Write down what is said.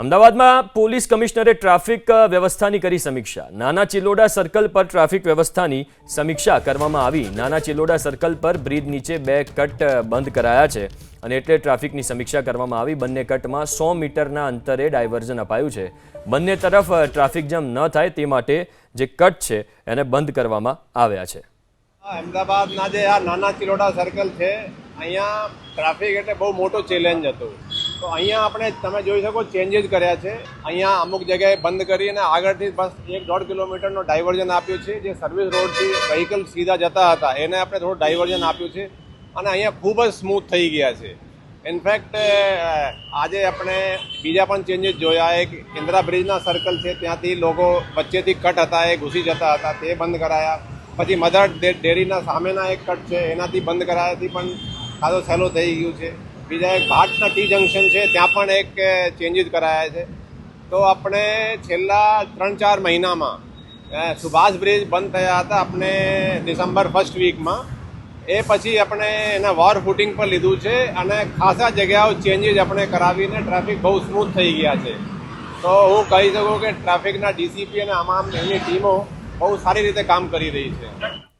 અમદાવાદમાં પોલીસ કમિશનરે ટ્રાફિક વ્યવસ્થાની કરી સમીક્ષા। નાના ચિલોડા સર્કલ પર ટ્રાફિક વ્યવસ્થાની સમીક્ષા કરવામાં આવી। નાના ચિલોડા સર્કલ પર બ્રિજ નીચે 2 કટ બંધ કરાયા છે અને એટલે ટ્રાફિકની સમીક્ષા કરવામાં આવી। બંને કટમાં 100 મીટરના અંતરે ડાયવર્ઝન અપાયું છે। બંને તરફ ટ્રાફિક જામ ન થાય તે માટે જે કટ છે એને બંધ કરવામાં આવ્યા છે। અમદાવાદના જે આ નાના ચિલોડા સર્કલ છે અહીંયા ટ્રાફિક એટલે બહુ મોટો ચેલેન્જ હતો। તો અહીંયા આપણે તમે જોઈ શકો ચેન્જીસ કર્યા છે। અહીંયા અમુક જગ્યાએ બંધ કરીને આગળથી બસ 1-1.5 કિલોમીટરનો ડાયવર્ઝન આપ્યું છે। જે સર્વિસ રોડથી વ્હીકલ સીધા જતા હતા એને આપણે થોડું ડાયવર્ઝન આપ્યું છે અને અહીંયા ખૂબ જ સ્મૂથ થઈ ગયા છે। ઇનફેક્ટ આજે આપણે બીજા પણ ચેન્જીસ જોયા। એક ઇન્દિરા બ્રિજના સર્કલ છે ત્યાંથી લોકો વચ્ચેથી કટ હતા એ ઘૂસી જતા હતા તે બંધ કરાયા। પછી મધર ડેરીના સામેના એક કટ છે એનાથી બંધ કરાયાથી પણ ખાસો સહેલો થઈ ગયું છે। બીજા એક ઘાટના ટી જંકશન છે ત્યાં પણ એક ચેન્જીસ કરાયા છે। તો આપણે છેલ્લા 3-4 મહિનામાં સુભાષ બ્રિજ બંધ થયા હતા આપણે ડિસેમ્બર ફર્સ્ટ વીકમાં। એ પછી આપણે એના વોર ફૂટિંગ પર લીધું છે અને ખાસા જગ્યાઓ ચેન્જીસ આપણે કરાવીને ટ્રાફિક બહુ સ્મૂથ થઈ ગયા છે। તો હું કહી શકું કે ટ્રાફિકના ડીસીપી અને આમાં એની ટીમો બહુ સારી રીતે કામ કરી રહી છે।